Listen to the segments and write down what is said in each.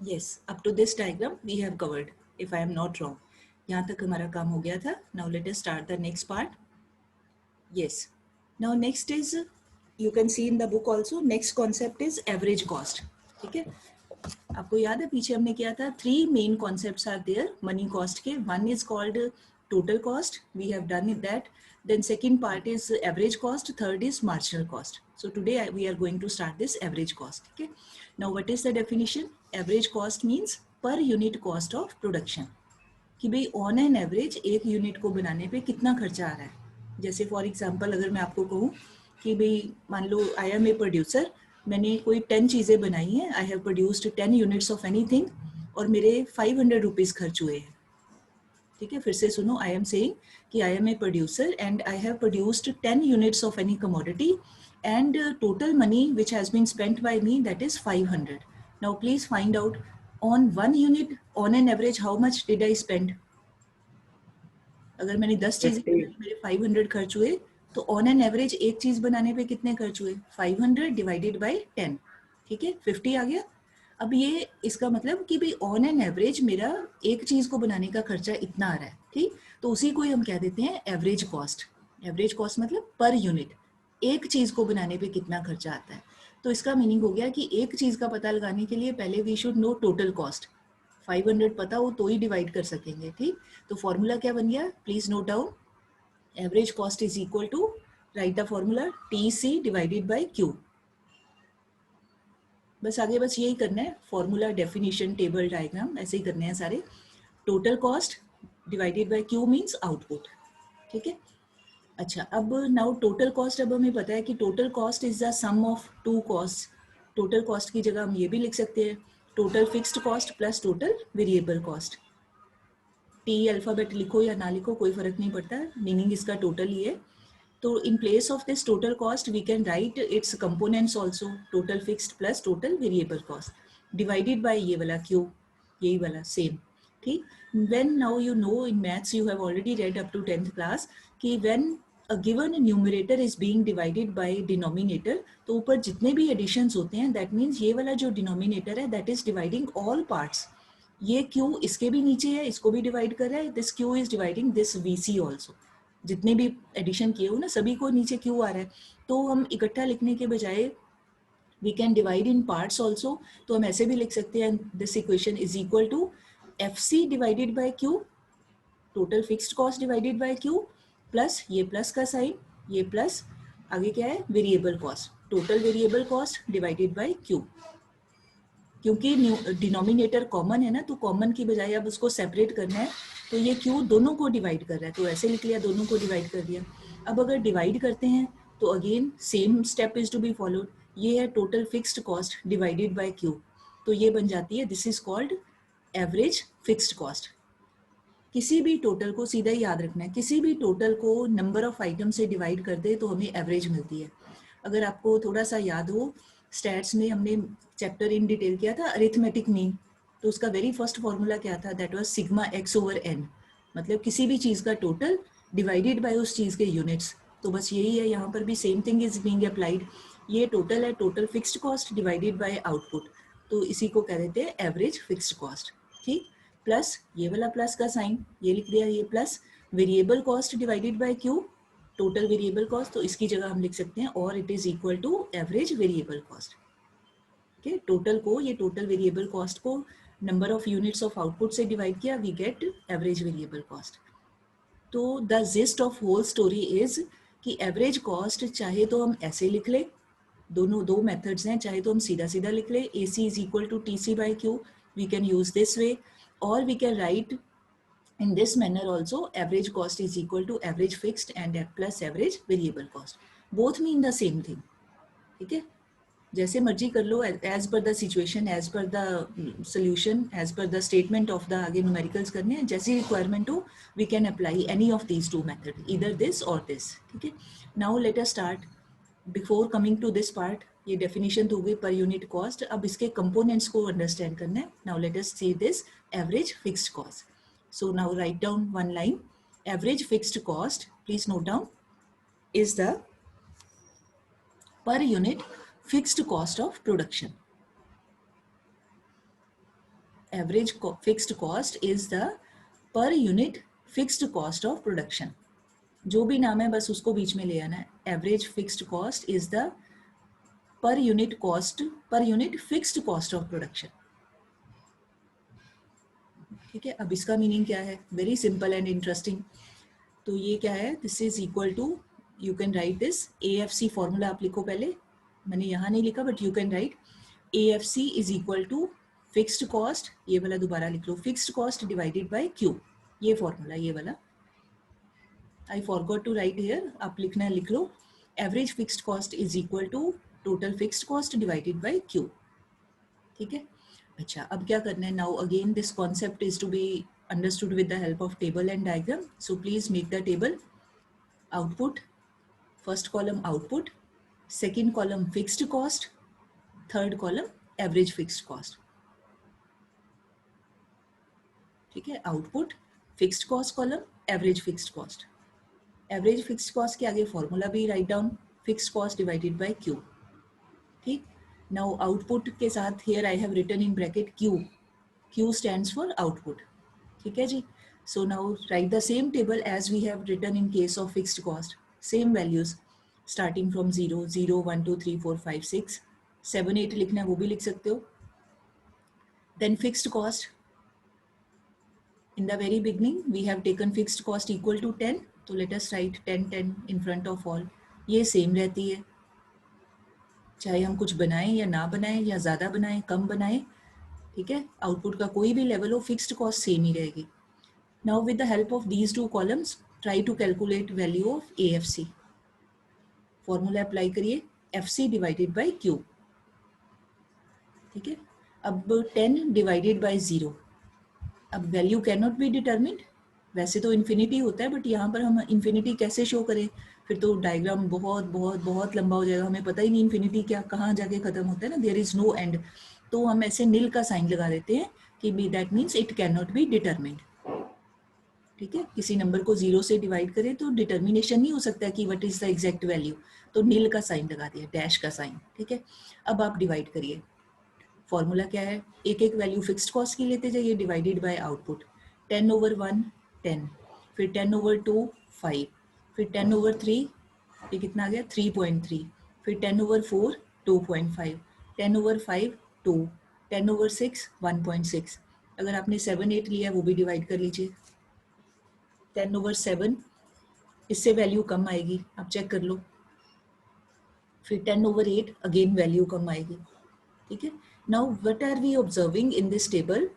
Yes, up to this diagram we have covered, if I am not wrong. यहाँ तक हमारा काम हो गया था. Now let us start the next part. Yes. Now next is, you can see in the book also, next concept is average cost. ठीक है. आपको याद है पीछे हमने किया था, 3 main concepts are there money cost के. One is called total cost, we have done it that. Then second part is average cost, third is marginal cost. So today we are going to start this average cost. Okay. Now what is the definition? Average cost means per unit cost of production. कि भाई on an average एक unit को बनाने पे कितना खर्चा आ रहा है. जैसे फॉर एग्जांपल अगर मैं आपको कहूँ कि भाई मान लो आई एम ए प्रोड्यूसर, मैंने कोई 10 चीज़ें बनाई हैं, आई have produced 10 units of anything और मेरे 500 रुपीज़ खर्च हुए हैं. ठीक है, फिर से सुनो. आई एम सेइंग कि I am a producer and I have produced 10 units of any commodity and total money which has been spent by me that is 500. Now please find out on one unit on an average how much did I spend. अगर मैंने 10 चीजें बनाई, मेरे 500 खर्च हुए, तो on an average एक चीज बनाने पे कितने खर्च हुए? 500 डिवाइडेड बाय 10. ठीक है, 50 आ गया. अब ये इसका मतलब कि भाई ऑन एन एवरेज मेरा एक चीज को बनाने का खर्चा इतना आ रहा है. ठीक, तो उसी को ही हम कह देते हैं एवरेज कॉस्ट. एवरेज कॉस्ट मतलब पर यूनिट एक चीज को बनाने पे कितना खर्चा आता है. तो इसका मीनिंग हो गया कि एक चीज का पता लगाने के लिए पहले we should know total cost. 500 पता हो तो ही डिवाइड कर सकेंगे. ठीक, तो फॉर्मूला क्या बन गया? Please note down. Average cost is equal to, write the formula, TC divided by Q. बस आगे बस यही करना है. फॉर्मूला, डेफिनेशन, टेबल, डायग्राम ऐसे ही करने हैं सारे. Total cost divided by Q means output. ठीक है. अच्छा, अब नाउ टोटल कॉस्ट, अब हमें पता है कि total cost is the sum of two cost. Total cost की जगह हम ये भी लिख सकते हैं, total fixed cost plus total variable cost. T alphabet लिखो या ना लिखो कोई फर्क नहीं पड़ता, मीनिंग इसका टोटल ही है. तो in place of this total cost we can write its components also, total fixed plus total variable cost divided by ये वाला Q, यही वाला सेम. ठीक. When now you know in maths you have already read up to 10th class कि when a given numerator is being divided by denominator, तो ऊपर जितने भी एडिशंस होते हैं दैट मीन्स ये वाला जो डिनोमिनेटर है that is dividing all parts. ये Q इसके भी नीचे है, इसको भी डिवाइड कर रहा है. This Q is dividing this VC also. जितने भी एडिशन किए हो ना सभी को नीचे Q आ रहा है. तो हम इकट्ठा लिखने के बजाय we can divide in parts also. तो हम ऐसे भी लिख सकते हैं, this equation is equal to FC divided by Q, total fixed cost divided by Q, plus ये प्लस का साइन, ये प्लस आगे क्या है variable cost, total variable cost divided by Q. क्योंकि डिनोमिनेटर कॉमन है ना, तो कॉमन की बजाय अब उसको सेपरेट करना है, तो ये Q दोनों को डिवाइड कर रहा है, तो ऐसे लिख लिया, दोनों को डिवाइड कर दिया. अब अगर डिवाइड करते हैं तो again same step is to be followed. ये है total fixed cost divided by Q, तो ये बन जाती है, this is called average fixed cost. किसी भी टोटल को सीधा ही याद रखना है, किसी भी टोटल को नंबर ऑफ आइटम से डिवाइड कर दे तो हमें एवरेज मिलती है. अगर आपको थोड़ा सा याद हो, स्टैट्स में हमने चैप्टर इन डिटेल किया था अरिथमेटिक मीन, तो उसका वेरी फर्स्ट फॉर्मूला क्या था? That was sigma x over n. मतलब किसी भी चीज़ का टोटल डिवाइडेड बाय उस चीज़ के यूनिट्स. तो बस यही है, यहाँ पर भी same thing is being applied. ये टोटल है, total fixed cost divided by output, तो इसी को कह देते हैं एवरेज फिक्स्ड कॉस्ट. ठीक, प्लस ये वाला प्लस का साइन, ये लिख दिया, ये plus variable cost divided by Q, total variable cost, तो इसकी जगह हम लिख सकते हैं और it is equal to average variable cost. ठीक है, टोटल को, ये टोटल वेरिएबल कॉस्ट को number of units of output से डिवाइड किया, we get average variable cost. तो the gist of whole story is कि एवरेज कॉस्ट चाहे तो हम ऐसे लिख ले, दोनों दो मेथड्स हैं, चाहे तो हम सीधा सीधा लिख ले AC is equal to TC by Q, we can use this way, और we can write in this manner also, average cost is equal to average fixed and plus average variable cost. Both mean the same thing. ठीक है, जैसे मर्जी कर लो, as per the situation, as per the solution, as per the statement of the, आगे numericals करने हैं, जैसी रिक्वायरमेंट हो we can apply any of these two method, इधर दिस और दिस. ठीक है, now let us start. Before coming to this part, ये डेफिनेशन तो हो गई पर यूनिट कॉस्ट, अब इसके कंपोनेंट्स को अंडरस्टैंड करना है. Now let us see this average fixed cost. So now write down one line. Average fixed cost, please note down, is the per unit fixed cost of production. Average fixed cost is the per unit fixed cost of production. जो भी नाम है बस उसको बीच में ले आना है. Average fixed cost is the per unit cost, per unit fixed cost of production. ठीक है, अब इसका मीनिंग क्या है? Very simple and interesting. तो ये क्या है? This is equal to, you can write this AFC formula. आप लिखो पहले, मैंने यहाँ नहीं लिखा but you can write AFC is equal to fixed cost, ये वाला दोबारा लिख लो, fixed cost divided by Q. ये फॉर्मूला, ये वाला I forgot to write here, आप लिखना है लिख लो. Average fixed cost is equal to total fixed cost divided by Q. ठीक है. अच्छा, अब क्या करना है? Now again this concept is to be understood with the help of table and diagram. So please make the table. Output, first column output, second column fixed cost, third column average fixed cost. ठीक है, output, fixed cost column, average fixed cost. Average fixed cost के आगे formula भी write down, fixed cost divided by Q. ठीक. Now output के साथ here I have written in bracket Q. Q stands for output. ठीक है जी. So now write the same table as we have written in case of fixed cost. Same values starting from 0, 0, 1, 2, 3, 4, 5, 6, 7, 8 लिखना है वो भी लिख सकते हो. Then fixed cost. In the very beginning we have taken fixed cost equal to 10. So let us write 10, 10 in front of all. ये same रहती है चाहे हम कुछ बनाएं या ना बनाएं, या ज़्यादा बनाएं कम बनाएं. ठीक है, आउटपुट का कोई भी लेवल हो, फिक्स्ड कॉस्ट सेम ही रहेगी. Now with the help of these two columns, try to calculate value of AFC. Formula apply करिए, FC divided by Q. ठीक है. अब 10 divided by 0. अब वैल्यू cannot be determined. वैसे तो इन्फिनिटी होता है बट यहाँ पर हम इन्फिनिटी कैसे शो करें? फिर तो डायग्राम बहुत बहुत बहुत लंबा हो जाएगा, हमें पता ही नहीं इन्फिनिटी क्या कहाँ जाके खत्म होता है ना. There is no end. तो हम ऐसे नील का साइन लगा देते हैं कि that means it can not be determined. ठीक है, किसी नंबर को 0 से डिवाइड करें तो डिटर्मिनेशन नहीं हो सकता कि what is the exact value. तो नील का साइन लगा दिया, डैश का साइन. ठीक है, अब आप डिवाइड करिए. फॉर्मूला क्या है? एक एक वैल्यू फिक्स्ड कॉस्ट की लेते जाइए डिवाइडेड बाय आउटपुट. 10/1 10, फिर 10/2 5, फिर 10/3 ये कितना आ गया 3.3, फिर 10/4 2.5, 10/5 2, 10/6 1.6. अगर आपने 7 8 लिया वो भी डिवाइड कर लीजिए. 10/7 इससे वैल्यू कम आएगी, आप चेक कर लो. फिर 10/8 अगेन वैल्यू कम आएगी. ठीक है. Now what are we observing in this table?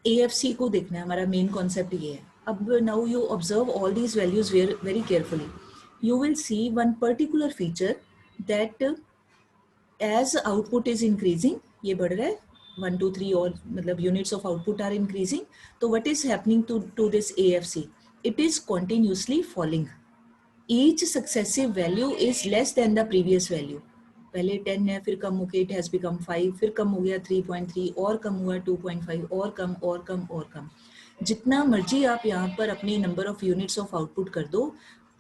AFC को देखना है, हमारा मेन कॉन्सेप्ट ये है. अब now you observe all these values very carefully. You will see one particular feature that as output is increasing, ये बढ़ रहा है 1 2 3 और मतलब units of output are increasing. तो what is happening to this AFC? It is continuously falling. Each successive value is less than the previous value. पहले 10 है, फिर कम होके it has become 5, फिर कम हो गया 3.3, और कम हुआ 2.5, और कम और कम और कम. जितना मर्जी आप यहाँ पर अपनी number of units of output कर दो,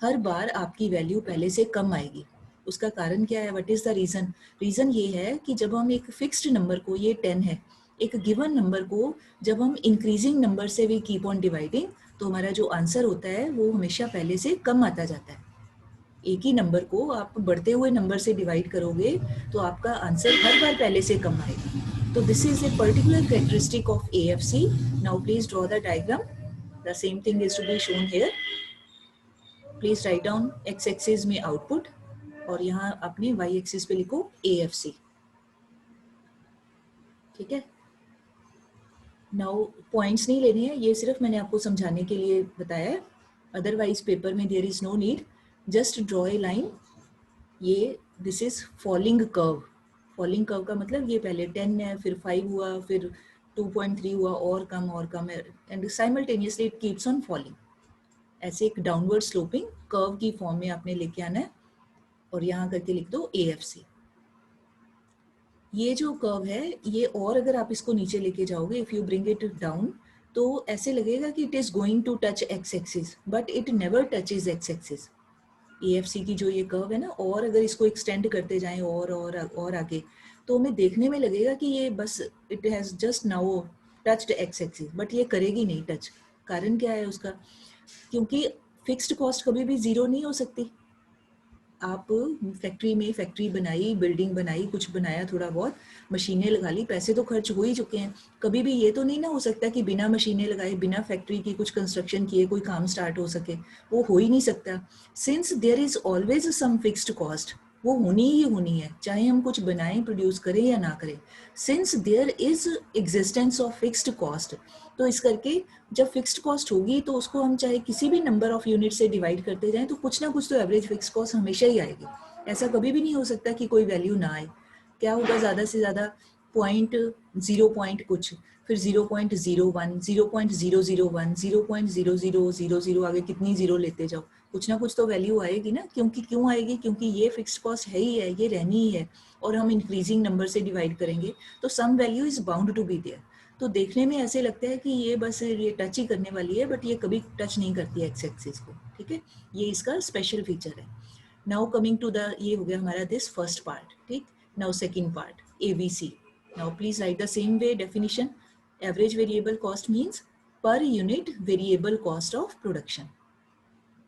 हर बार आपकी वैल्यू पहले से कम आएगी. उसका कारण क्या है? What is the reason? Reason ये है कि जब हम एक फिक्स्ड नंबर को, ये 10 है, एक गिवन नंबर को जब हम इंक्रीजिंग नंबर से वी कीप ऑन डिवाइडिंग, तो हमारा जो आंसर होता है वो हमेशा पहले से कम आता जाता है. एक ही नंबर को आप बढ़ते हुए नंबर से डिवाइड करोगे तो आपका आंसर हर बार पहले से कम आएगा. तो this is a particular characteristic of AFC. Now please draw the diagram. The same thing is to be shown here. Please write down X axis में आउटपुट और यहाँ अपने वाई एक्सिस पे लिखो AFC. ठीक है. नाउ पॉइंट्स नहीं लेने हैं, ये सिर्फ मैंने आपको समझाने के लिए बताया है. अदरवाइज पेपर में there is no need. Just draw a line. ये this is falling curve. Falling curve का मतलब ये पहले 10 है, फिर 5 हुआ, फिर 2.3 हुआ, और come and simultaneously it keeps on falling. ऐसे एक डाउनवर्ड स्लोपिंग कर्व की फॉर्म में आपने लेके आना है और यहाँ करके लिख दो AFC. ये जो कर्व है ये, और अगर आप इसको नीचे लेके जाओगे, if you bring it down, तो ऐसे लगेगा कि it is going to touch X axis, but it never touches X axis. AFC की जो ये कर्व है ना, और अगर इसको एक्सटेंड करते जाएं और आगे, तो हमें देखने में लगेगा कि ये बस it has just now touched x axis, but ये करेगी नहीं टच। कारण क्या है उसका? क्योंकि फिक्स्ड कॉस्ट कभी भी जीरो नहीं हो सकती। आप फैक्ट्री में फैक्ट्री बनाई, बिल्डिंग बनाई, कुछ बनाया, थोड़ा बहुत मशीनें लगा ली, पैसे तो खर्च हो ही चुके हैं। कभी भी ये तो नहीं ना हो सकता कि बिना मशीनें लगाए, बिना फैक्ट्री की कुछ कंस्ट्रक्शन किए कोई काम स्टार्ट हो सके, वो हो ही नहीं सकता। Since there is always some fixed cost, वो होनी ही होनी है, चाहे हम कुछ बनाएं, प्रोड्यूस करें या ना करें। Since there is existence of fixed cost, तो इस करके जब फिक्स्ड कॉस्ट होगी तो उसको हम चाहे किसी भी नंबर ऑफ यूनिट से डिवाइड करते जाएं तो कुछ ना कुछ तो एवरेज फिक्स कॉस्ट हमेशा ही आएगी। ऐसा कभी भी नहीं हो सकता कि कोई वैल्यू ना आए। क्या होगा? ज़्यादा से ज़्यादा पॉइंट जीरो पॉइंट कुछ, फिर 0.01, 0.001, 0.0000, आगे कितनी जीरो लेते जाओ, कुछ ना कुछ तो वैल्यू आएगी ना। क्योंकि क्यों आएगी? क्योंकि ये फिक्स्ड कॉस्ट है ही है, ये रहनी ही है, और हम इंक्रीजिंग नंबर से डिवाइड करेंगे तो some value is bound to be there. तो देखने में ऐसे लगता है कि ये बस ये टच ही करने वाली है, बट ये कभी टच नहीं करती है एक्स एक्सिस को। ठीक है, ये इसका स्पेशल फीचर है। नाउ कमिंग टू द, ये हो गया हमारा दिस फर्स्ट पार्ट। ठीक, now second part, ABC. Now please right the same way definition. Average variable cost means पर unit variable cost of production.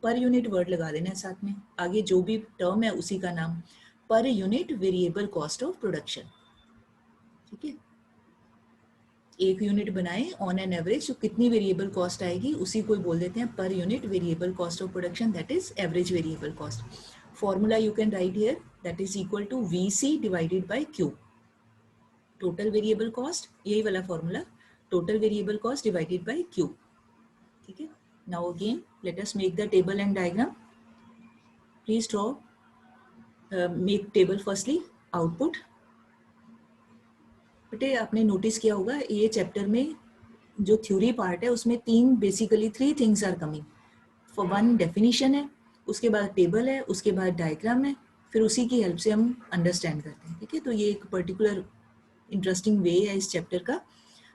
Per unit word लगा देना है साथ में, आगे जो भी टर्म है उसी का नाम, पर unit variable cost of production. ठीक है, एक यूनिट बनाए ऑन एन एवरेज तो कितनी वेरिएबल कॉस्ट आएगी उसी को बोल देते हैं पर unit variable cost of production, that is average variable cost. Formula you can write here, that is equal to VC divided by Q. Total variable cost, यही वाला formula, total variable cost divided by Q. ठीक है, now again let us make the table and diagram. Please draw, make table firstly output. बेटे आपने notice किया होगा ये chapter में जो थ्योरी पार्ट है उसमें तीन, basically three things are coming. For one definition है, उसके बाद टेबल है, उसके बाद डायग्राम है, फिर उसी की हेल्प से हम अंडरस्टैंड करते हैं। ठीक है, तो ये एक पर्टिकुलर इंटरेस्टिंग वे है इस चैप्टर का।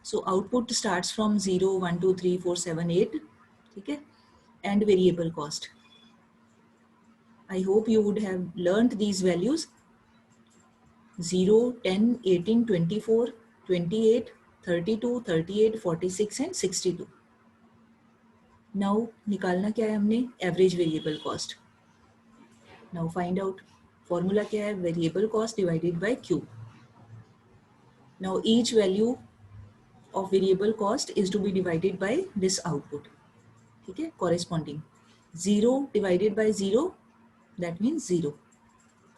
So output starts from 0, 1, 2, 3, 4, 7, 8। ठीक है, and variable cost. I hope you would have learned these values 0, 10, 18, 24, 28, 32, 38, 46 and 62। Now निकालना क्या है हमने? Average variable cost. Now find out, formula क्या है? Variable cost divided by Q. Now each value of variable cost is to be divided by this output. ठीक है, corresponding 0 divided by 0, that means 0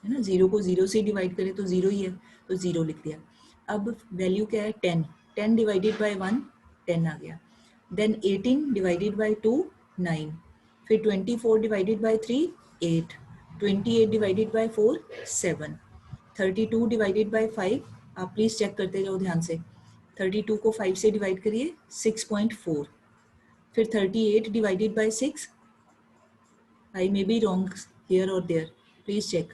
है ना। 0 को 0 से डिवाइड करें तो 0 ही है, तो 0 लिख दिया। अब वैल्यू क्या है? 10, 10 डिवाइडेड बाय 1, 10 आ गया। देन 18 डिवाइडेड बाय 2, 9, फिर 24 divided by 3, 8, 28 divided by 4, 7, 32 divided by 5, आप प्लीज़ चेक करते जाओ ध्यान से। 32 को 5 से डिवाइड करिए, 6.4, फिर 38 divided by 6, I may be wrong here और there, please check.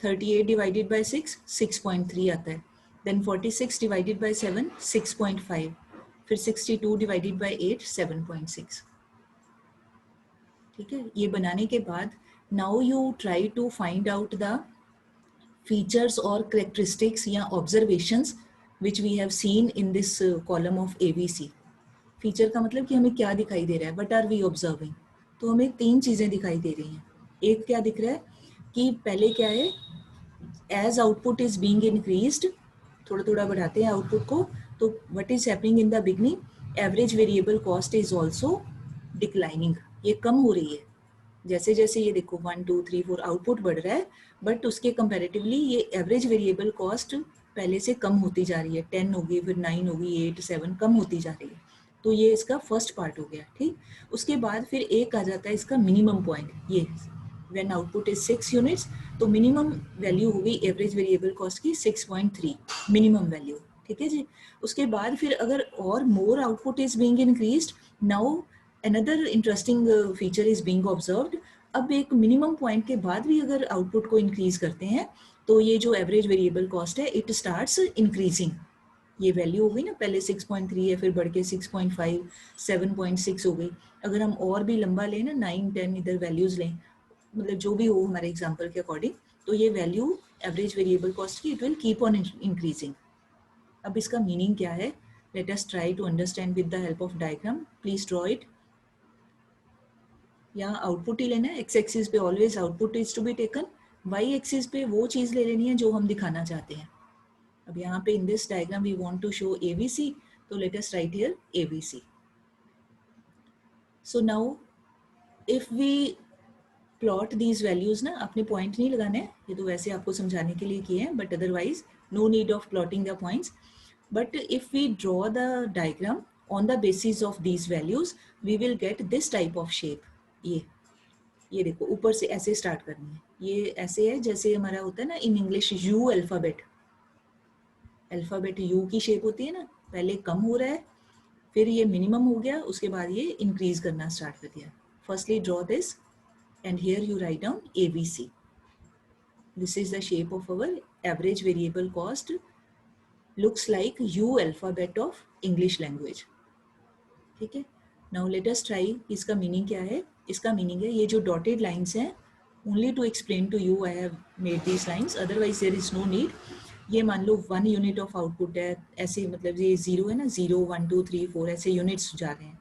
38 divided by 6, 6.3 आता है। देन 46 डिवाइडेड बाय 7, 6.5, फिर 62 डिवाइडेड बाय 8, 7.6। ठीक है, ये बनाने के बाद now you try to find out the features और करेक्टरिस्टिक्स या observations which we have seen in this column of ABC. Feature का मतलब कि हमें क्या दिखाई दे रहा है, व्हाट आर वी ऑब्जर्विंग। तो हमें तीन चीज़ें दिखाई दे रही हैं। एक क्या दिख रहा है कि पहले क्या है, as output is being increased, थोड़ा थोड़ा बढ़ाते हैं आउटपुट को, तो what is happening in the beginning, average variable cost is also declining, ये कम हो रही है। जैसे जैसे ये देखो 1, 2, 3, 4 आउटपुट बढ़ रहा है, बट उसके कंपैरेटिवली ये एवरेज वेरिएबल कॉस्ट पहले से कम होती जा रही है। 10 होगी, फिर 9 होगी, 8, 7 कम होती जा रही है। तो ये इसका फर्स्ट पार्ट हो गया। ठीक, उसके बाद फिर एक आ जाता है इसका मिनिमम पॉइंट, ये व्हेन आउटपुट इज 6 यूनिट्स, तो मिनिमम वैल्यू होगी एवरेज वेरिएबल कॉस्ट की 6.3 मिनिमम वैल्यू। ठीक है जी, उसके बाद फिर अगर और more output is being increased, now another interesting feature is being observed. अब एक मिनिमम पॉइंट के बाद भी अगर आउटपुट को इंक्रीज करते हैं तो ये जो एवरेज वेरिएबल कॉस्ट है इट स्टार्ट्स इंक्रीजिंग। ये वैल्यू हो गई ना, पहले 6.3 है, फिर बढ़ के 6.5, 7.6 हो गई। अगर हम और भी लंबा लें ना, 9, 10 इधर वैल्यूज लें, मतलब जो भी हो हमारे एग्जाम्पल के अकॉर्डिंग, तो ये वैल्यू एवरेज वेरिएबल कॉस्ट की it will keep on increasing. अब इसका मीनिंग क्या है? Let us try to understand with the help of diagram. Please draw it. यहाँ आउटपुट ही लेना है, एक्स एक्सिस पे always output is to be taken, Y axis पे वो चीज़ ले लेनी है जो हम दिखाना चाहते हैं. अब यहाँ पे in this diagram we want to show ABC, तो let us write here ABC. So now if we plot these values ना, अपने पॉइंट नहीं लगाने हैं, ये तो वैसे आपको समझाने के लिए किए हैं, but otherwise no need of plotting the points. But if we draw the diagram on the basis of these values we will get this type of shape. ये देखो ऊपर से ऐसे स्टार्ट करनी है. ये ऐसे है जैसे हमारा होता है ना in English you alphabet. Alphabet you की शेप होती है ना, पहले कम हो रहा है, फिर ये मिनिमम हो गया, उसके बाद ये इंक्रीज करना स्टार्ट कर दिया. Firstly draw this and here you write down ABC. This is the shape of our average variable cost. Looks like U alphabet of English language. ठीक है. Now let us try इसका meaning क्या है. इसका meaning है ये जो dotted lines हैं, only to explain to you I have made these lines, otherwise there is no need. ये मान लो 1 यूनिट ऑफ आउटपुट है, ऐसे मतलब ये 0 है ना, 0 1 2 3 4 ऐसे यूनिट्स जा रहे हैं.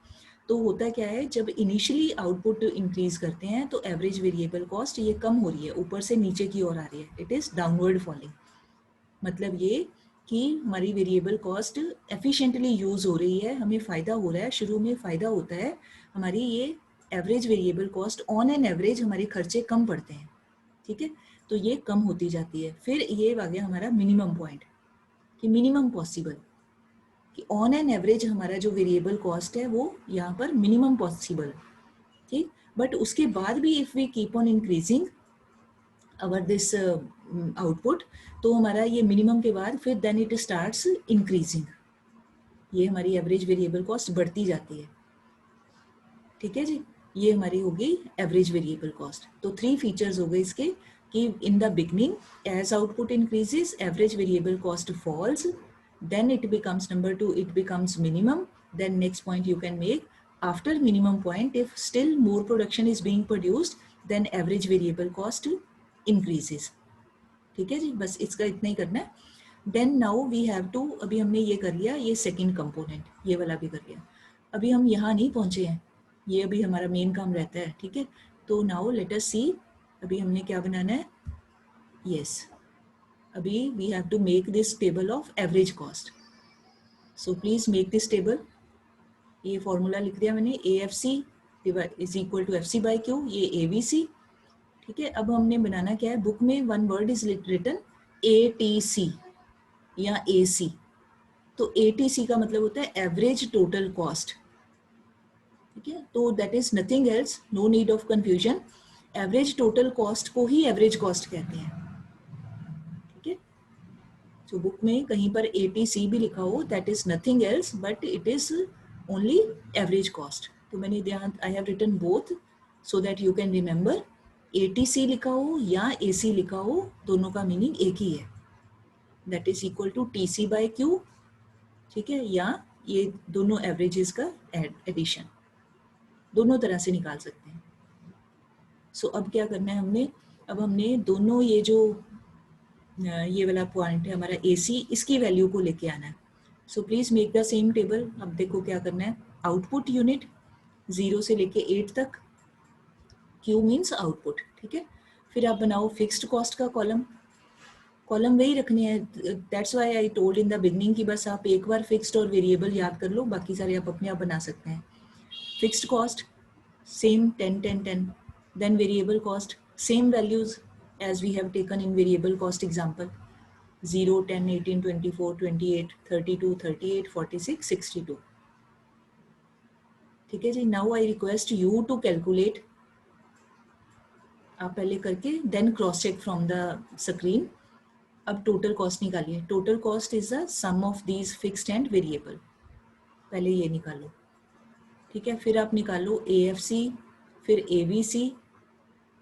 तो होता क्या है, जब इनिशियली आउटपुट इंक्रीज करते हैं तो एवरेज वेरिएबल कॉस्ट ये कम हो रही है, ऊपर से नीचे की ओर आ रही है, इट इज़ डाउनवर्ड फॉलिंग. मतलब ये कि हमारी वेरिएबल कॉस्ट एफिशिएंटली यूज़ हो रही है, हमें फ़ायदा हो रहा है, शुरू में फ़ायदा होता है, हमारी ये average variable cost on an average हमारे खर्चे कम पड़ते हैं. ठीक है, तो ये कम होती जाती है. फिर ये आ गया हमारा मिनिमम पॉइंट कि मिनिमम पॉसिबल, कि ऑन एन एवरेज हमारा जो वेरिएबल कॉस्ट है वो यहाँ पर मिनिमम पॉसिबल. ठीक, बट उसके बाद भी if we keep on increasing our this output, तो हमारा ये मिनिमम के बाद फिर देन इट स्टार्ट्स इंक्रीजिंग, ये हमारी एवरेज वेरिएबल कॉस्ट बढ़ती जाती है. ठीक है जी, ये हमारी होगी एवरेज वेरिएबल कॉस्ट. तो 3 फीचर्स हो गए इसके कि in the beginning as output increases average variable cost falls, then it becomes number 2, it becomes minimum. Then next point you can make, after minimum point if still more production is being produced then average variable cost increases. ठीक है जी, बस इसका इतना ही करना है. Then now we have to, अभी हमने ये कर लिया, ये सेकंड कंपोनेंट ये वाला भी कर लिया. अभी हम यहाँ नहीं पहुँचे हैं, ये अभी हमारा मेन काम रहता है. ठीक है, तो नाउ लेट अस सी अभी हमने क्या बनाना है. यस, अभी we have to make this table of average cost. So please make this table. ये फॉर्मूला लिख दिया मैंने, AFC is equal to FC by Q, ये ABC. ठीक है, अब हमने बनाना क्या है, बुक में one word is written ATC या AC. तो ATC का मतलब होता है एवरेज टोटल कॉस्ट. ठीक है, तो that is nothing else, no need of confusion, average total cost को ही एवरेज कॉस्ट कहते हैं. ठीक है, तो बुक में कहीं पर ATC भी लिखा हो, that is nothing else but it is only average cost. तो मैंने ध्यान, I have written both so that you can remember. ATC लिखा हो या AC लिखा हो, दोनों का मीनिंग एक ही है, that is equal to TC by Q. ठीक है, या ये दोनों एवरेजेस का एडिशन, दोनों तरह से निकाल सकते हैं. सो अब क्या करना है हमने, अब हमने दोनों ये जो ये वाला पॉइंट है हमारा AC, इसकी वैल्यू को लेके आना है. So please make the same table. अब देखो क्या करना है, आउटपुट यूनिट 0 से लेके 8 तक, Q मीन्स आउटपुट. ठीक है, फिर आप बनाओ फिक्स्ड कॉस्ट का कॉलम. कॉलम वही रखनी है, that's why I told in the beginning कि बस आप एक बार फिक्स्ड और वेरिएबल याद कर लो, बाकी सारे आप अपने आप बना सकते हैं. Fixed cost same 10 10 10. Then variable cost same values as we have taken in variable cost example, 0 10 18 24 28 32 38 46 62. ठीक है जी, now I request you to calculate. आप पहले करके then cross check from the screen. अब टोटल कॉस्ट निकालिए. Total cost is the sum of these fixed and variable, पहले ये निकालो. ठीक है, फिर आप निकालो AFC, फिर ABC,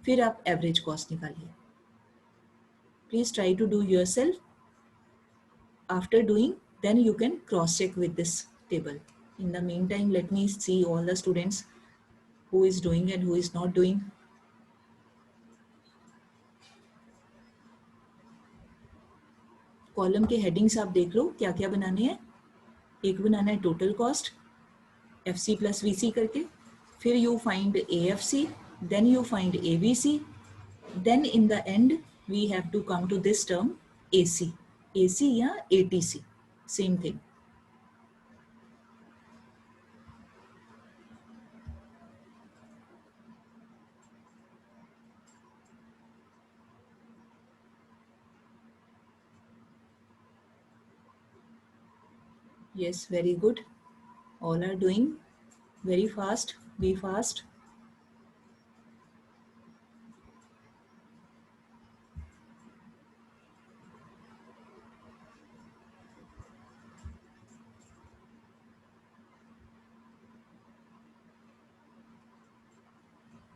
फिर आप एवरेज कॉस्ट निकालिए. Please try to do yourself. After doing, then you can cross check with this table. In the meantime, let me see all the students who is doing and who is not doing. Column के headings आप देख लो क्या क्या बनाने हैं. एक बनाना है total cost FC plus VC करके, फिर you find AFC, then you find ABC, then in the end we have to come to this term AC या ATC, same thing. Yes, very good. All are doing very fast. Be fast.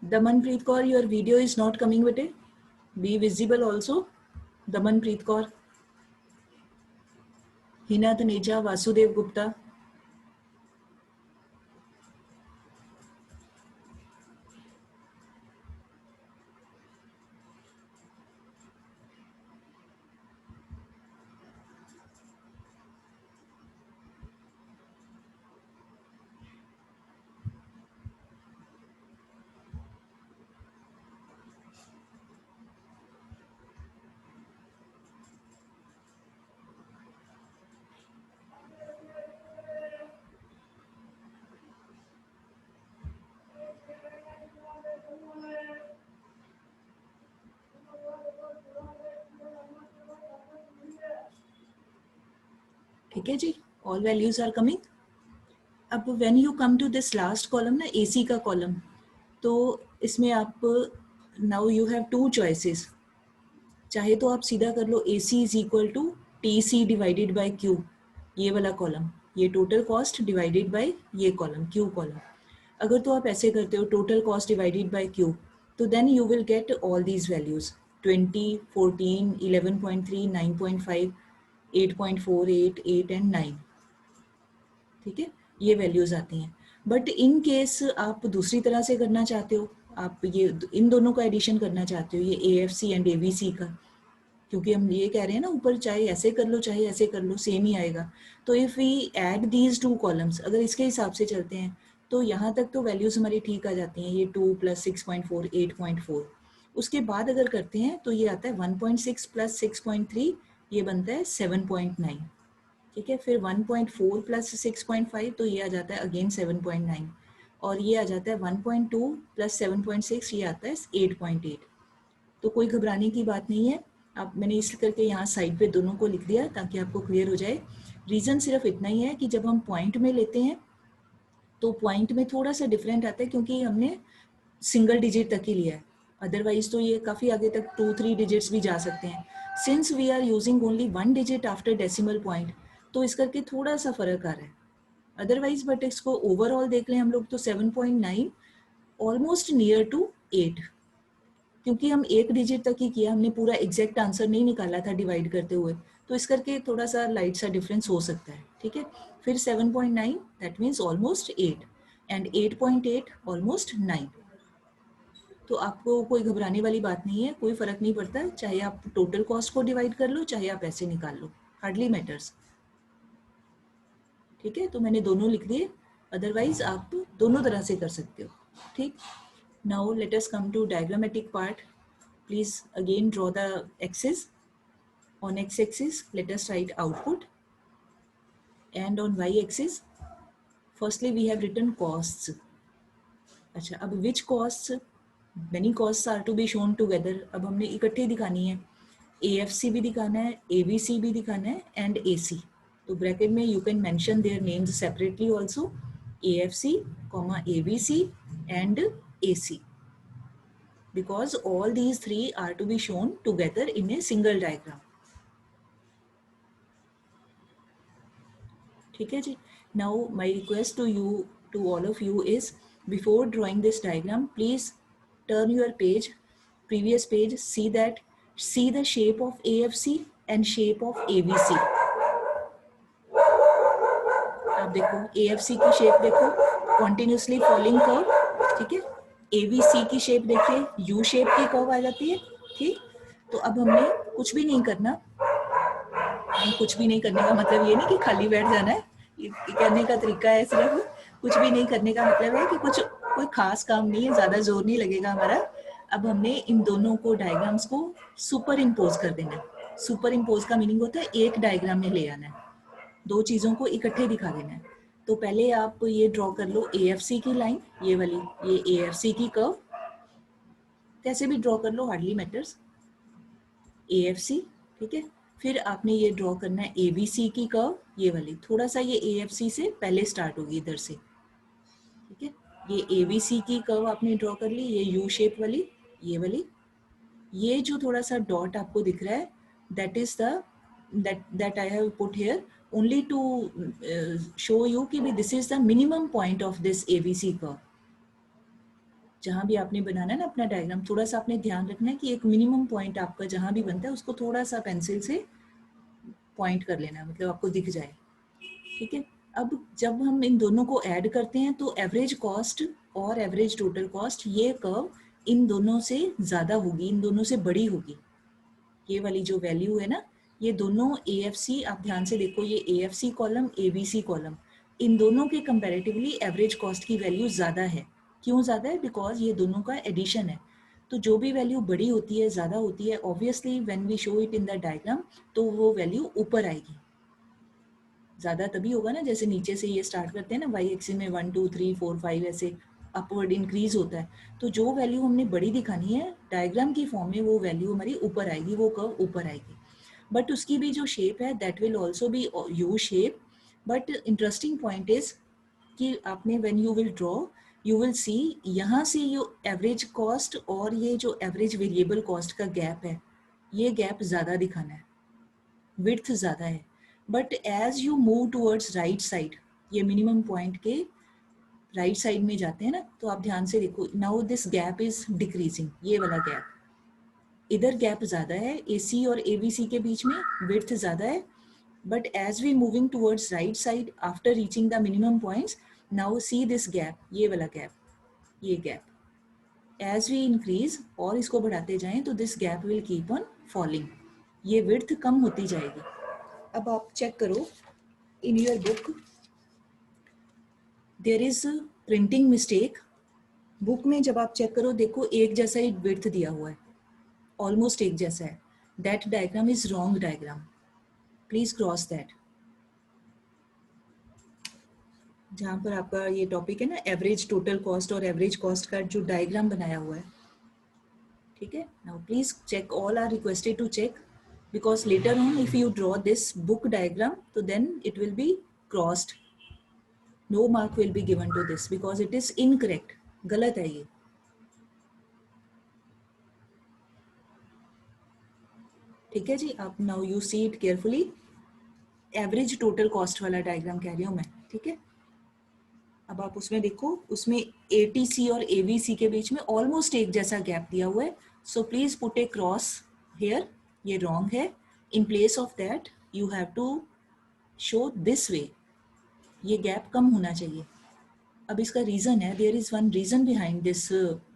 Damanpreet Kaur, your video is not coming with it. Be visible also. Damanpreet Kaur, Hina Taneja, Vasudev Gupta. ठीक है जी, all values are coming. अब when you come to this last column ना, AC का column, तो इसमें आप now you have two choices. चाहे तो आप सीधा कर लो AC is equal to TC divided by Q, ये वाला कॉलम, ये टोटल कॉस्ट डिवाइडेड बाय ये कॉलम Q कॉलम. अगर तो आप ऐसे करते हो total cost divided by Q, तो then you will get all these values 20, 14, 11.3, 9.5, 8.48, 8 and 9. ठीक है, ये वैल्यूज आती हैं. बट इन केस आप दूसरी तरह से करना चाहते हो, आप ये इन दोनों का एडिशन करना चाहते हो, ये AFC एंड ABC का, क्योंकि हम ये कह रहे हैं ना ऊपर चाहे ऐसे कर लो चाहे ऐसे कर लो सेम ही आएगा. तो if we add these two columns, अगर इसके हिसाब से चलते हैं तो यहाँ तक तो वैल्यूज हमारी ठीक आ जाती हैं, ये 2 + 6.4, 8.4. उसके बाद अगर करते हैं तो ये आता है 1.6 + 6.3, ये बनता है 7.9. ठीक है, फिर 1.4 + 6.5, तो ये आ जाता है अगेन 7.9, और ये आ जाता है 1.2 + 7.6, ये आता है 8.8. तो कोई घबराने की बात नहीं है. अब मैंने इस करके यहाँ साइड पे दोनों को लिख दिया ताकि आपको क्लियर हो जाए. रीज़न सिर्फ इतना ही है कि जब हम पॉइंट में लेते हैं तो पॉइंट में थोड़ा सा डिफरेंट आता है, क्योंकि हमने सिंगल डिजिट तक ही लिया है. अदरवाइज तो ये काफ़ी आगे तक 2-3 डिजिट्स भी जा सकते हैं. Since we are using only 1 digit after decimal point, तो इस करके थोड़ा सा फर्क आ रहा है. अदरवाइज बट इसको ओवरऑल देख लें हम लोग तो 7.9 ऑलमोस्ट नियर टू 8, क्योंकि हम एक डिजिट तक ही किया, हमने पूरा एग्जैक्ट आंसर नहीं निकाला था डिवाइड करते हुए, तो इस करके थोड़ा सा लाइट सा डिफरेंस हो सकता है. ठीक है, फिर 7.9 that means almost 8 and 8.8 almost 9. तो आपको कोई घबराने वाली बात नहीं है, कोई फर्क नहीं पड़ता, चाहे आप टोटल कॉस्ट को डिवाइड कर लो चाहे आप ऐसे निकाल लो, हार्डली मैटर्स. ठीक है, तो मैंने दोनों लिख दिए, अदरवाइज आप दोनों तरह से कर सकते हो. ठीक, now let us come to diagrammatic part. Please again draw the axis. On x-axis let us write output, and on y-axis firstly we have written costs. अच्छा, अब which costs, many costs are to be shown together. अब हमने इकट्ठे दिखानी है, AFC भी दिखाना है, ABC भी दिखाना है एंड AC. तो ब्रैकेट में you can mention their names separately also, AFC, ABC and AC, because all these three are to be shown together in a single diagram. ठीक है जी. Now my request to you, to all of you is, before drawing this diagram, please turn your page, previous page, see the shape of AFC and shape of ABC. आप देखो AFC की shape देखो, continuously falling curve. ठीक है, ABC की shape देखिए, U shape की curve आ जाती है. ठीक, तो अब हमने कुछ भी नहीं करना. हम कुछ भी नहीं करने का मतलब ये नहीं कि खाली बैठ जाना है, ये कहने का तरीका है सिर्फ, कुछ भी नहीं करने का मतलब है कि कुछ कोई खास काम नहीं है, ज़्यादा जोर नहीं लगेगा हमारा। अब हमने इन दोनों को डायग्राम्स को सुपर इम्पोज कर देना है। सुपर इम्पोज का मीनिंग होता है एक डायग्राम में ले आना है, दो चीज़ों को इकट्ठे दिखा देना है। तो पहले आप ये ड्रॉ कर लो AFC की लाइन, ये वाली, ये AFC की कर्व, कैसे भी ड्रॉ कर लो, हार्डली मैटर्स, AFC, ठीक है। फिर आपने ये ड्रॉ करना है ABC की कर्व, ये वाली, थोड़ा सा ये AFC से पहले स्टार्ट होगी इधर से, ठीक है। ये ABC की कर्व आपने ड्रॉ कर ली, ये U शेप वाली, ये वाली। ये जो थोड़ा सा डॉट आपको दिख रहा है, that is the that I have put here only to show you कि भी this is the minimum point of this ABC curve। जहाँ भी आपने बनाना है ना अपना डायग्राम, थोड़ा सा आपने ध्यान रखना है कि एक मिनिमम पॉइंट आपका जहाँ भी बनता है उसको थोड़ा सा पेंसिल से पॉइंट कर लेना, मतलब आपको दिख जाए, ठीक है। अब जब हम इन दोनों को ऐड करते हैं तो एवरेज कॉस्ट और एवरेज टोटल कॉस्ट, ये कर्व इन दोनों से ज़्यादा होगी, इन दोनों से बड़ी होगी। ये वाली जो वैल्यू है ना, ये दोनों AFC, आप ध्यान से देखो, ये AFC कॉलम, ABC कॉलम, इन दोनों के कंपैरेटिवली एवरेज कॉस्ट की वैल्यू ज़्यादा है। क्यों ज़्यादा है? बिकॉज ये दोनों का एडिशन है। तो जो भी वैल्यू बड़ी होती है, ज़्यादा होती है, obviously when we show it in the diagram, तो वो वैल्यू ऊपर आएगी। ज़्यादा तभी होगा ना, जैसे नीचे से ये स्टार्ट करते हैं ना, वाई एक्सिस में 1 2 3 4 5 ऐसे अपवर्ड इंक्रीज होता है। तो जो वैल्यू हमने बड़ी दिखानी है डायग्राम की फॉर्म में, वो वैल्यू हमारी ऊपर आएगी, वो कर्व ऊपर आएगी। बट उसकी भी जो शेप है that will also be U shape. But interesting point is कि आपने when you will draw, you will see यहाँ से ये एवरेज कॉस्ट और ये जो एवरेज वेरिएबल कॉस्ट का गैप है, ये गैप ज़्यादा दिखाना है, विड्थ ज़्यादा है। But as you move towards right side, ये मिनिमम पॉइंट के राइट साइड में जाते हैं ना, तो आप ध्यान से देखो, now this gap is decreasing, ये वाला गैप, इधर गैप ज़्यादा है, AC और ABC के बीच में विड्थ ज़्यादा है। But as we moving towards right side after reaching the minimum points, now see this gap, ये वाला गैप, ये गैप एज वी इंक्रीज और इसको बढ़ाते जाएं तो this gap will keep on falling, ये विड्थ कम होती जाएगी। अब आप चेक करो in your book, there is printing mistake. Book में जब आप चेक करो, देखो एक जैसा ही विड्थ दिया हुआ है, ऑलमोस्ट एक जैसा है, that diagram is wrong diagram, please cross that. जहाँ पर आपका ये टॉपिक है ना, एवरेज टोटल कॉस्ट और एवरेज कॉस्ट का जो डायग्राम बनाया हुआ है, ठीक है। Now please check, all are requested to check, because later on if you draw this book diagram तो then it will be crossed, no mark will be given to this because it is incorrect, गलत है ये, ठीक है जी। आप now you see it carefully, average total cost वाला diagram कह रही हूँ मैं, ठीक है। अब आप उसमें देखो, उसमें ATC और ABC के बीच में ऑलमोस्ट एक जैसा गैप दिया हुआ है, so please put a cross here, ये रॉन्ग है। In place of that you have to show this way, ये गैप कम होना चाहिए। अब इसका रीज़न है, there is one reason behind this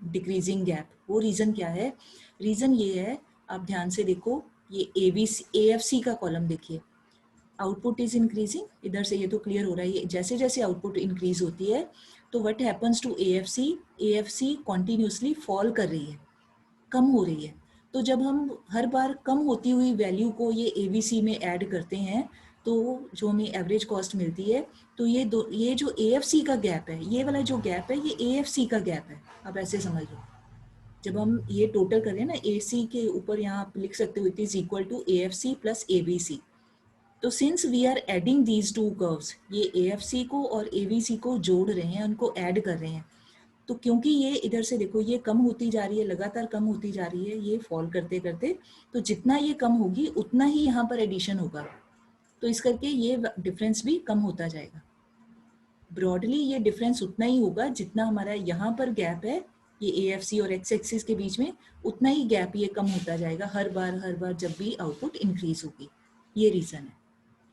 decreasing gap. वो रीज़न क्या है? रीज़न ये है, आप ध्यान से देखो, ये AFC का कॉलम देखिए, आउटपुट इज इंक्रीजिंग, इधर से ये तो क्लियर हो रहा है, जैसे जैसे आउटपुट इंक्रीज होती है तो what happens to AFC continuously fall कर रही है, कम हो रही है। तो जब हम हर बार कम होती हुई वैल्यू को ये ABC में ऐड करते हैं तो जो हमें एवरेज कॉस्ट मिलती है, तो ये जो AFC का गैप है, ये वाला जो गैप है, ये AFC का गैप है, आप ऐसे समझ लो। जब हम ये टोटल करें ना, AC के ऊपर यहाँ आप लिख सकते हो it is equal to AFC plus ABC। तो since we are adding these two curves, ये AFC को और ABC को जोड़ रहे हैं, उनको ऐड कर रहे हैं, तो क्योंकि ये इधर से देखो ये कम होती जा रही है, लगातार कम होती जा रही है, ये फॉल करते करते, तो जितना ये कम होगी उतना ही यहाँ पर एडिशन होगा, तो इस करके ये डिफरेंस भी कम होता जाएगा। ब्रॉडली ये डिफरेंस उतना ही होगा जितना हमारा यहाँ पर गैप है, ये AFC और X एक्सिस के बीच में, उतना ही गैप ये कम होता जाएगा हर बार जब भी आउटपुट इंक्रीज होगी, ये रीज़न है,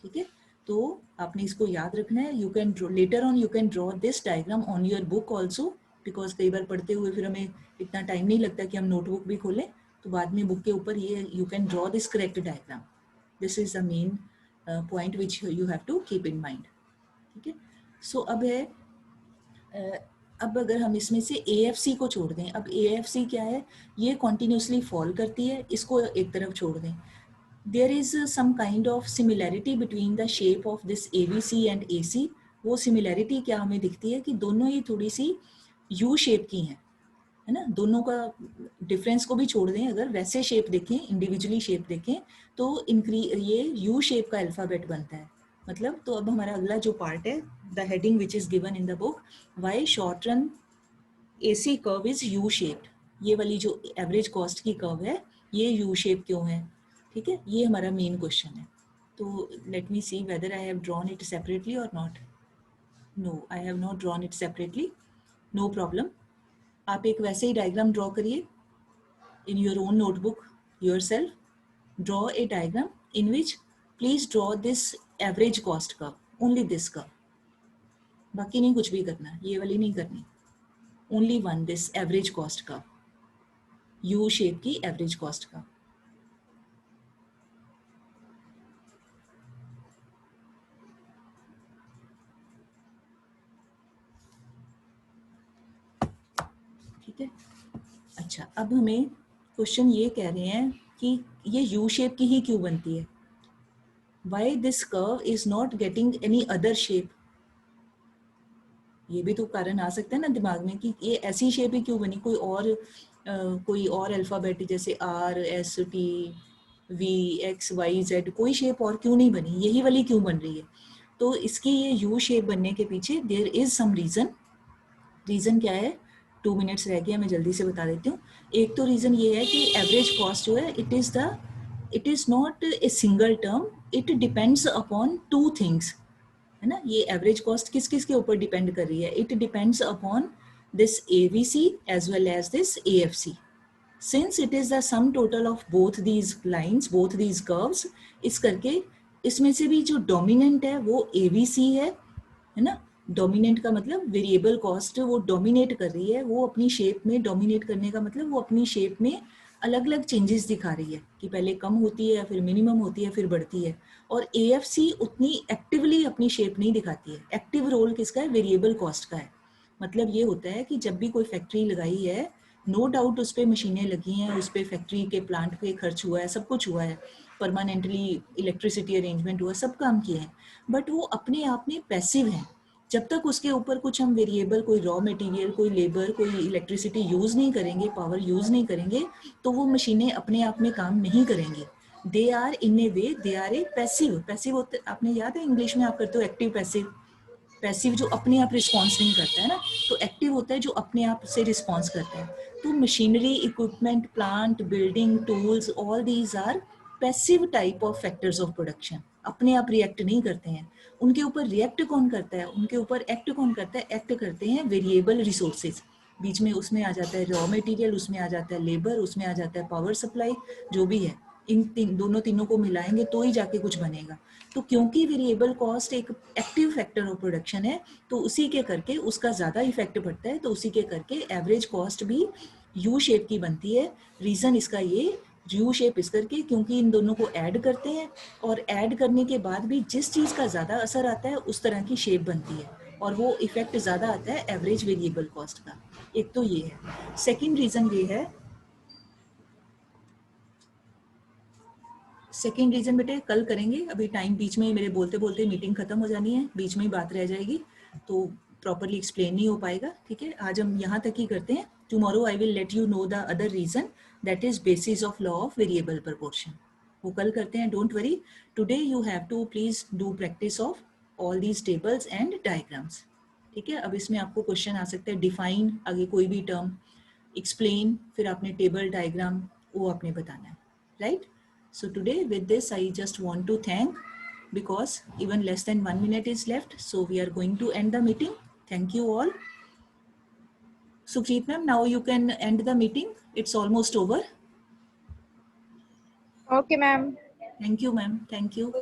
ठीक है। तो आपने इसको याद रखना है। You can later on you can draw this diagram on your book also, because कई बार पढ़ते हुए फिर हमें इतना टाइम नहीं लगता कि हम नोटबुक भी खोलें, तो बाद में बुक के ऊपर ये you can draw this correct diagram, this is the main point which you have to keep in mind. ठीक है। सो अब है अब अगर हम इसमें से AFC को छोड़ दें, अब AFC क्या है, ये कॉन्टिन्यूसली फॉल करती है, इसको एक तरफ छोड़ दें. There is some kind of similarity between the shape of this ABC and AC. वो सिमिलैरिटी क्या हमें दिखती है कि दोनों ही थोड़ी सी U शेप की हैं, है ना. दोनों का डिफरेंस को भी छोड़ दें, अगर वैसे शेप देखें, इंडिविजुअली शेप देखें, तो ये U शेप का अल्फ़ाबेट बनता है. मतलब तो अब हमारा अगला जो पार्ट है, the heading which is given in the book, Y short run AC curve is U shaped. ये वाली जो एवरेज कॉस्ट की कर्व है, ये U शेप क्यों है. ठीक है, ये हमारा मेन क्वेश्चन है. तो let me see whether I have drawn it separately और not. No, I have not drawn it separately. No problem. आप एक वैसे ही डायग्राम ड्रॉ करिए in your own notebook yourself. Draw a diagram in which please draw this average cost curve, only this curve. बाकी नहीं कुछ भी करना, ये वाली नहीं करनी. Only one, this average cost curve, U shape की average cost curve. ठीक है. अच्छा, अब हमें क्वेश्चन ये कह रहे हैं कि ये U shape की ही क्यों बनती है. Why this curve is not getting any other shape. ये भी तो कारण आ सकता है ना दिमाग में कि ये ऐसी शेप ही क्यों बनी, कोई और अल्फ़ाबेट जैसे R, S, T, V, X, Y, Z, कोई शेप और क्यों नहीं बनी, यही वाली क्यों बन रही है. तो इसकी ये U शेप बनने के पीछे there is some reason. Reason क्या है, 2 मिनट्स रह गया, मैं जल्दी से बता देती हूँ. एक तो रीज़न ये है कि एवरेज कॉस्ट जो है, it is not a single term, it depends upon 2 things, है ना. ये एवरेज कॉस्ट किस किस के ऊपर डिपेंड कर रही है. It depends upon this ABC as well as this AFC. Since it is the sum total of both these lines, both these curves, इस करके इसमें से भी जो डोमिनेंट है वो ABC है ना. डोमिनेंट का मतलब वेरिएबल कॉस्ट वो डोमिनेट कर रही है, वो अपनी शेप में डोमिनेट करने का मतलब वो अपनी शेप में अलग अलग चेंजेस दिखा रही है कि पहले कम होती है, फिर मिनिमम होती है, फिर बढ़ती है. और AFC उतनी एक्टिवली अपनी शेप नहीं दिखाती है. एक्टिव रोल किसका है, वेरिएबल कॉस्ट का है. मतलब ये होता है कि जब भी कोई फैक्ट्री लगाई है, नो डाउट उस पर मशीनें लगी हैं, उस पर फैक्ट्री के प्लांट पे खर्च हुआ है, सब कुछ हुआ है, परमानेंटली इलेक्ट्रिसिटी अरेंजमेंट हुआ, सब काम किए हैं, बट वो अपने आप में पैसिव हैं. जब तक उसके ऊपर कुछ हम वेरिएबल, कोई रॉ मटेरियल, कोई लेबर, कोई इलेक्ट्रिसिटी यूज़ नहीं करेंगे, पावर यूज़ नहीं करेंगे, तो वो मशीनें अपने आप में काम नहीं करेंगी. They are in a way, they are a passive. Passive होते, आपने याद है इंग्लिश में आप करते हो एक्टिव पैसिव. पैसिव जो अपने आप रिस्पॉन्स नहीं करता है ना, तो एक्टिव होता है जो अपने आप से रिस्पॉन्स करता है. तो machinery, equipment, plant, building, tools, all these are passive type of factors of production. अपने आप रिएक्ट नहीं करते हैं. उनके ऊपर रिएक्ट कौन करता है, उनके ऊपर एक्ट कौन करता है, एक्ट करते हैं वेरिएबल रिसोर्सेज. बीच में उसमें आ जाता है रॉ मटेरियल, उसमें आ जाता है लेबर, उसमें आ जाता है पावर सप्लाई, जो भी है. इन तीनों को मिलाएंगे तो ही जाके कुछ बनेगा. तो क्योंकि वेरिएबल कॉस्ट एक एक्टिव फैक्टर ऑफ प्रोडक्शन है, तो उसी के करके उसका ज़्यादा इफेक्ट पड़ता है, तो उसी के करके एवरेज कॉस्ट भी यू शेप की बनती है. रीज़न इसका ये, यू शेप इस करके क्योंकि इन दोनों को ऐड करते हैं, और ऐड करने के बाद भी जिस चीज़ का ज़्यादा असर आता है उस तरह की शेप बनती है, और वो इफेक्ट ज़्यादा आता है एवरेज वेरिएबल कॉस्ट का. एक तो ये है. सेकेंड रीज़न ये है, सेकेंड रीजन बेटे कल करेंगे, अभी टाइम बीच में ही मेरे बोलते बोलते मीटिंग खत्म हो जानी है, बीच में ही बात रह जाएगी, तो प्रॉपरली एक्सप्लेन नहीं हो पाएगा. ठीक है, आज हम यहाँ तक ही करते हैं. Tomorrow I will let you know the other reason, that is basis of law of variable proportion. वो कल करते हैं, don't worry. Today you have to please do practice of all these tables and diagrams. ठीक है, अब इसमें आपको question आ सकता है, डिफाइन आगे कोई भी टर्म, एक्सप्लेन, फिर आपने टेबल डायग्राम वो आपने बताना है, right. So today with this I just want to thank, because even less than 1 minute is left, so we are going to end the meeting. Thank you all. Sukhjeet ma'am, now you can end the meeting. It's almost over. Okay, ma'am. Thank you ma'am. Thank you.